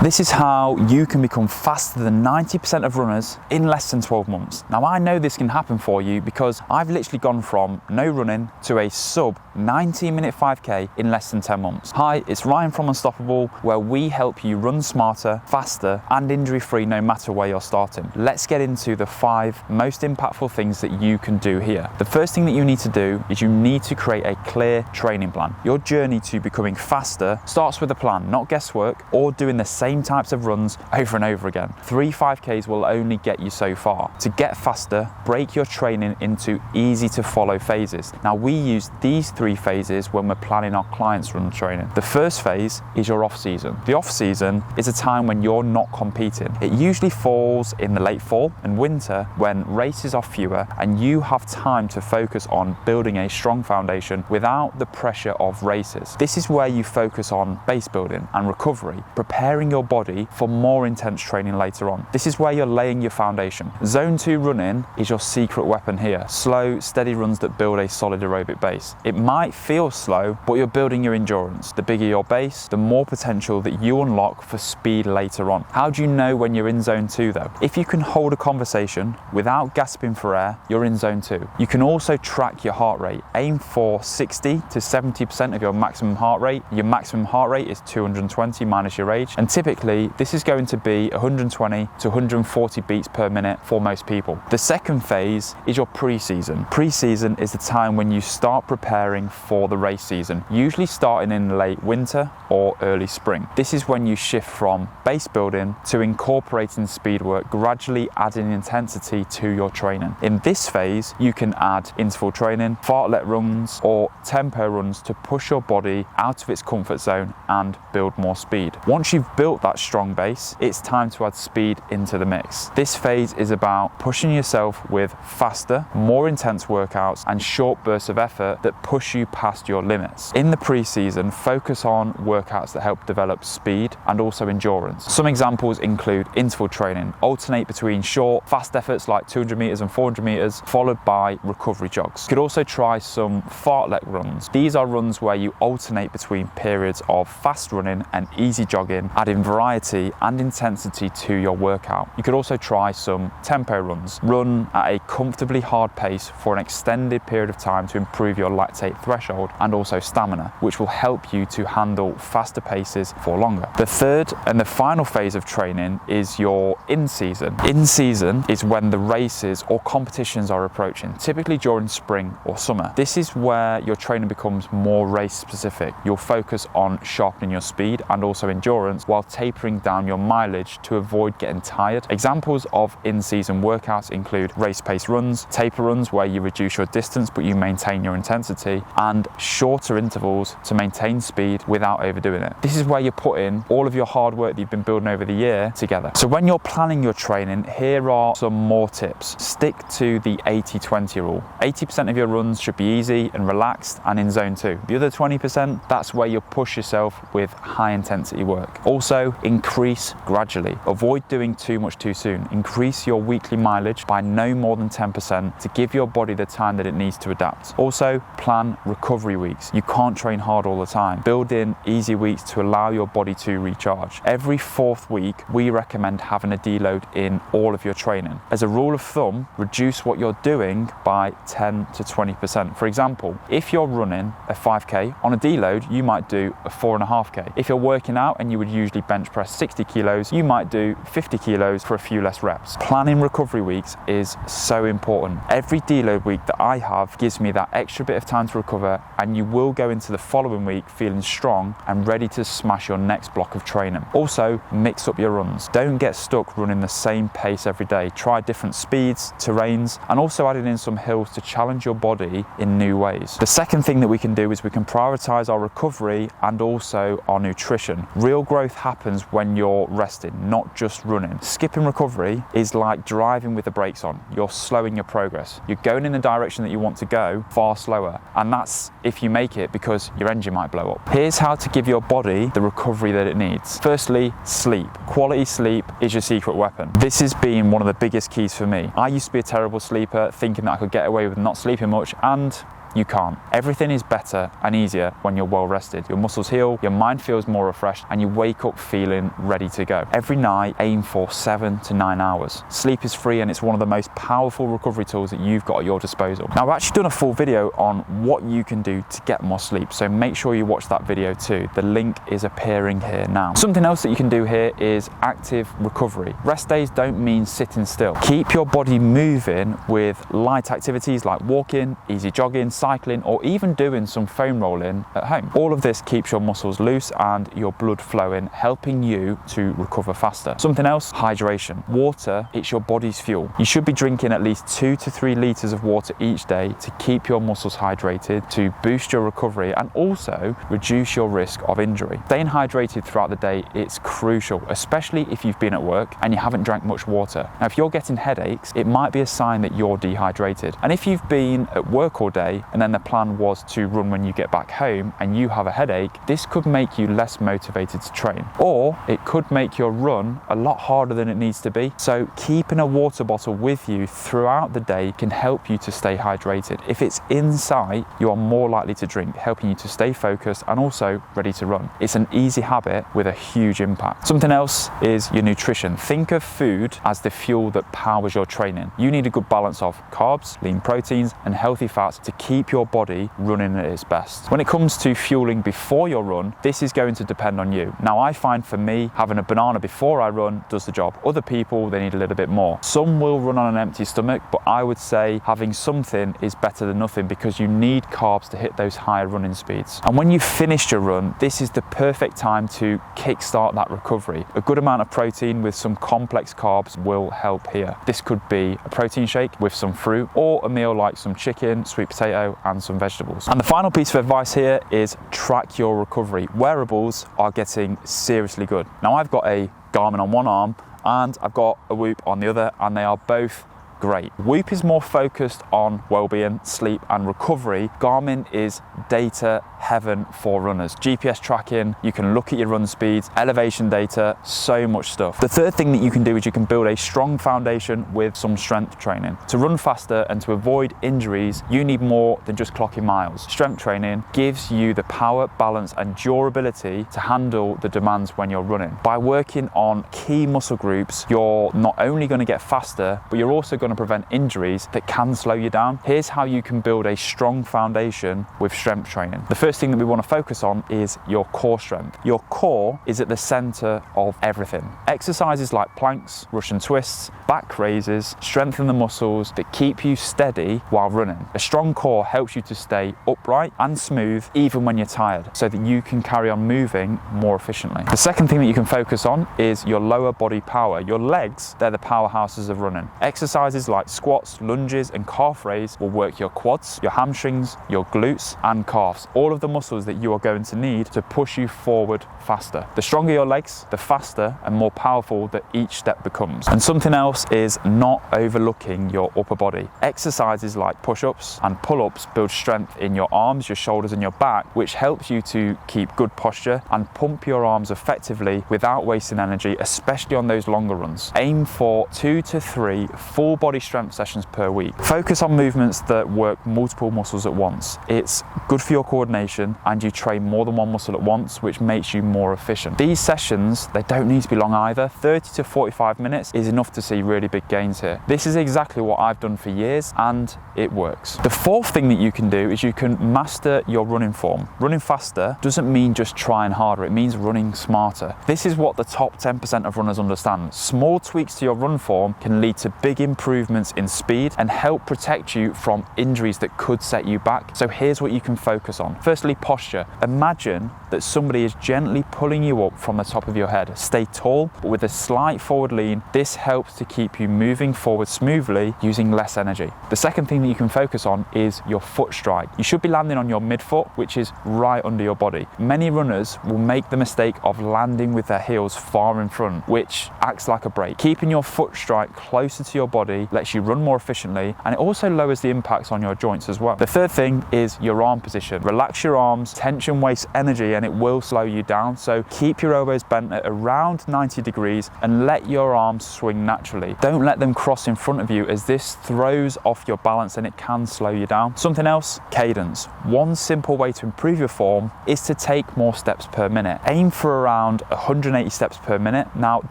This is how you can become faster than 90% of runners in less than 12 months. Now I know this can happen for you because I've literally gone from no running to a sub 19-minute 5K in less than 10 months. Hi, it's Ryan from Unstoppable, where we help you run smarter, faster and injury-free no matter where you're starting. Let's get into the 5 most impactful things that you can do here. The first thing that you need to do is you need to create a clear training plan. Your journey to becoming faster starts with a plan, not guesswork or doing the same types of runs over and over again. 3 5Ks will only get you so far. To get faster, break your training into easy to follow phases. Now we use these 3 phases when we're planning our clients' run training. The first phase is your off season. The off season is a time when you're not competing. It usually falls in the late fall and winter when races are fewer and you have time to focus on building a strong foundation without the pressure of races. This is where you focus on base building and recovery, preparing your body for more intense training later on. This is where you're laying your foundation. Zone 2 running is your secret weapon here. Slow, steady runs that build a solid aerobic base. It might feel slow, but you're building your endurance. The bigger your base, the more potential that you unlock for speed later on. How do you know when you're in zone 2 though? If you can hold a conversation without gasping for air, you're in zone 2. You can also track your heart rate. Aim for 60 to 70% of your maximum heart rate. Your maximum heart rate is 220 minus your age, and typically this is going to be 120 to 140 beats per minute for most people. The second phase is your pre-season. Pre-season is the time when you start preparing for the race season, usually starting in late winter or early spring. This is when you shift from base building to incorporating speed work, gradually adding intensity to your training. In this phase, you can add interval training, fartlek runs or tempo runs to push your body out of its comfort zone and build more speed. Once you've built that strong base, it's time to add speed into the mix. This phase is about pushing yourself with faster, more intense workouts and short bursts of effort that push you past your limits. In the pre-season, focus on workouts that help develop speed and also endurance. Some examples include interval training, alternate between short, fast efforts like 200 meters and 400 meters, followed by recovery jogs. You could also try some fartlek runs. These are runs where you alternate between periods of fast running and easy jogging, adding variety and intensity to your workout. You could also try some tempo runs. Run at a comfortably hard pace for an extended period of time to improve your lactate threshold and also stamina, which will help you to handle faster paces for longer. The third and the final phase of training is your in-season. In-season is when the races or competitions are approaching, typically during spring or summer. This is where your training becomes more race specific. You'll focus on sharpening your speed and also endurance while tapering down your mileage to avoid getting tired. Examples of in-season workouts include race pace runs, taper runs where you reduce your distance but you maintain your intensity, and shorter intervals to maintain speed without overdoing it. This is where you're putting all of your hard work that you've been building over the year together. So when you're planning your training, here are some more tips. Stick to the 80-20 rule. 80% of your runs should be easy and relaxed and in zone 2. The other 20%, that's where you'll push yourself with high intensity work. Also, increase gradually. Avoid doing too much too soon. Increase your weekly mileage by no more than 10% to give your body the time that it needs to adapt. Also, plan recovery weeks. You can't train hard all the time. Build in easy weeks to allow your body to recharge. Every 4th week, we recommend having a deload in all of your training. As a rule of thumb, reduce what you're doing by 10 to 20%. For example, if you're running a 5K, on a deload, you might do a 4.5K. If you're working out and you would usually bench press 60 kilos, you might do 50 kilos for a few less reps. Planning recovery weeks is so important. Every deload week that I have gives me that extra bit of time to recover, and you will go into the following week feeling strong and ready to smash your next block of training. Also, mix up your runs. Don't get stuck running the same pace every day. Try different speeds, terrains, and also adding in some hills to challenge your body in new ways. The second thing that we can do is we can prioritize our recovery and also our nutrition. Real growth happens when you're resting, not just running. Skipping recovery is like driving with the brakes on. You're slowing your progress. You're going in the direction that you want to go far slower, and that's if you make it, because your engine might blow up. Here's how to give your body the recovery that it needs. Firstly, sleep. Quality sleep is your secret weapon. This has been one of the biggest keys for me. I used to be a terrible sleeper, thinking that I could get away with not sleeping much, and You can't. Everything is better and easier when you're well rested. Your muscles heal, your mind feels more refreshed, and you wake up feeling ready to go. Every night, aim for 7 to 9 hours. Sleep is free and it's one of the most powerful recovery tools that you've got at your disposal. Now, I've actually done a full video on what you can do to get more sleep, so make sure you watch that video too. The link is appearing here now. Something else that you can do here is active recovery. Rest days don't mean sitting still. Keep your body moving with light activities like walking, easy jogging, cycling, or even doing some foam rolling at home. All of this keeps your muscles loose and your blood flowing, helping you to recover faster. Something else, hydration. Water, it's your body's fuel. You should be drinking at least 2 to 3 litres of water each day to keep your muscles hydrated, to boost your recovery, and also reduce your risk of injury. Staying hydrated throughout the day, it's crucial, especially if you've been at work and you haven't drank much water. Now, if you're getting headaches, it might be a sign that you're dehydrated. And if you've been at work all day and then the plan was to run when you get back home and you have a headache, this could make you less motivated to train. Or it could make your run a lot harder than it needs to be. So keeping a water bottle with you throughout the day can help you to stay hydrated. If it's in sight, you are more likely to drink, helping you to stay focused and also ready to run. It's an easy habit with a huge impact. Something else is your nutrition. Think of food as the fuel that powers your training. You need a good balance of carbs, lean proteins, and healthy fats to keep your body running at its best. When it comes to fueling before your run, this is going to depend on you. Now, I find for me, having a banana before I run does the job. Other people, they need a little bit more. Some will run on an empty stomach, but I would say having something is better than nothing because you need carbs to hit those higher running speeds. And when you've finished your run, this is the perfect time to kickstart that recovery. A good amount of protein with some complex carbs will help here. This could be a protein shake with some fruit or a meal like some chicken, sweet potato, and some vegetables. And the final piece of advice here is track your recovery. Wearables are getting seriously good. Now, I've got a Garmin on one arm and I've got a Whoop on the other, and they are both great. Whoop is more focused on well-being, sleep, and recovery. Garmin is data heaven for runners. GPS tracking, you can look at your run speeds, elevation data, so much stuff. The third thing that you can do is you can build a strong foundation with some strength training. To run faster and to avoid injuries, you need more than just clocking miles. Strength training gives you the power, balance, and durability to handle the demands when you're running. By working on key muscle groups, you're not only going to get faster, but you're also going to prevent injuries that can slow you down. Here's how you can build a strong foundation with strength training. The first thing that we want to focus on is your core strength. Your core is at the center of everything. Exercises like planks, Russian twists, back raises strengthen the muscles that keep you steady while running. A strong core helps you to stay upright and smooth even when you're tired, so that you can carry on moving more efficiently. The second thing that you can focus on is your lower body power. Your legs, they're the powerhouses of running. Exercises like squats, lunges, and calf raise will work your quads, your hamstrings, your glutes, and calves. All of the muscles that you are going to need to push you forward faster. The stronger your legs, the faster and more powerful that each step becomes. And something else is not overlooking your upper body. Exercises like push-ups and pull-ups build strength in your arms, your shoulders, and your back, which helps you to keep good posture and pump your arms effectively without wasting energy, especially on those longer runs. Aim for 2 to 3 full body strength sessions per week. Focus on movements that work multiple muscles at once. It's good for your coordination and you train more than one muscle at once, which makes you more efficient. These sessions, they don't need to be long either. 30 to 45 minutes is enough to see really big gains here. This is exactly what I've done for years and it works. The fourth thing that you can do is you can master your running form. Running faster doesn't mean just trying harder, it means running smarter. This is what the top 10% of runners understand. Small tweaks to your run form can lead to big improvements in speed and help protect you from injuries that could set you back. So here's what you can focus on. Firstly, posture. Imagine that somebody is gently pulling you up from the top of your head. Stay tall, but with a slight forward lean. This helps to keep you moving forward smoothly using less energy. The second thing that you can focus on is your foot strike. You should be landing on your midfoot, which is right under your body. Many runners will make the mistake of landing with their heels far in front, which acts like a brake. Keeping your foot strike closer to your body lets you run more efficiently, and it also lowers the impacts on your joints as well. The third thing is your arm position. Relax your arms. Tension wastes energy again, it will slow you down. So keep your elbows bent at around 90 degrees and let your arms swing naturally. Don't let them cross in front of you, as this throws off your balance and it can slow you down. Something else, cadence. One simple way to improve your form is to take more steps per minute. Aim for around 180 steps per minute. Now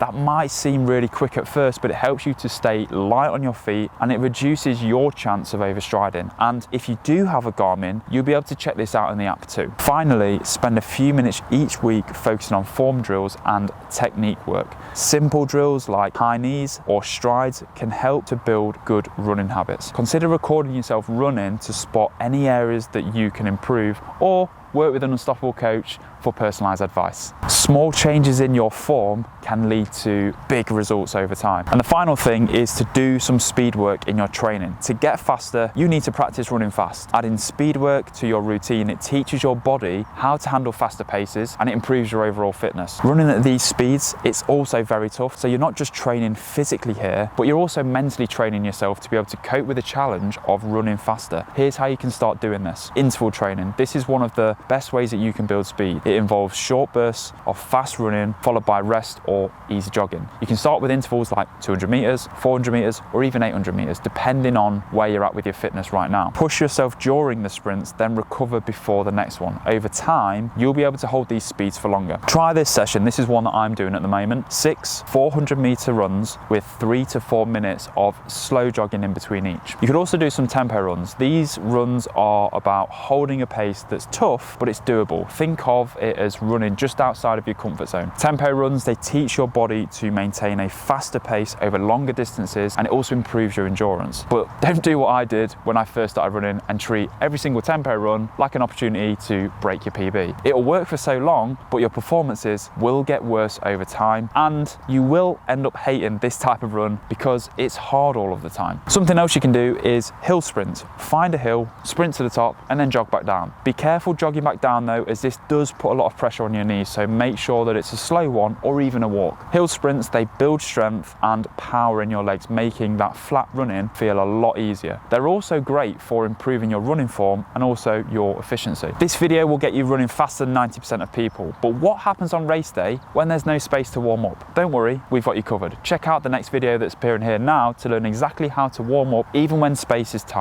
that might seem really quick at first, but it helps you to stay light on your feet and it reduces your chance of overstriding. And if you do have a Garmin, you'll be able to check this out in the app too. Finally, spend a few minutes each week focusing on form drills and technique work. Simple drills like high knees or strides can help to build good running habits. Consider recording yourself running to spot any areas that you can improve, or work with an Unstoppable coach for personalised advice. Small changes in your form can lead to big results over time. And the final thing is to do some speed work in your training. To get faster, you need to practice running fast. Adding speed work to your routine, it teaches your body how to handle faster paces and it improves your overall fitness. Running at these speeds, it's also very tough. So you're not just training physically here, but you're also mentally training yourself to be able to cope with the challenge of running faster. Here's how you can start doing this. Interval training. This is one of the best ways that you can build speed. It involves short bursts of fast running followed by rest or easy jogging. You can start with intervals like 200 meters, 400 meters, or even 800 meters, depending on where you're at with your fitness right now. Push yourself during the sprints, then recover before the next one. Over time, you'll be able to hold these speeds for longer. Try this session. This is one that I'm doing at the moment. 6 400-meter runs with 3 to 4 minutes of slow jogging in between each. You could also do some tempo runs. These runs are about holding a pace that's tough, but it's doable. Think of it as running just outside of your comfort zone. Tempo runs, they teach your body to maintain a faster pace over longer distances, and it also improves your endurance. But don't do what I did when I first started running and treat every single tempo run like an opportunity to break your PB. It'll work for so long, but your performances will get worse over time, and you will end up hating this type of run because it's hard all of the time. Something else you can do is hill sprint. Find a hill, sprint to the top, and then jog back down. Be careful jogging back down though, as this does put a lot of pressure on your knees, so make sure that it's a slow one or even a walk. Hill sprints, they build strength and power in your legs, making that flat running feel a lot easier. They're also great for improving your running form and also your efficiency. This video will get you running faster than 90% of people, but what happens on race day when there's no space to warm up? Don't worry, we've got you covered. Check out the next video that's appearing here now to learn exactly how to warm up even when space is tight.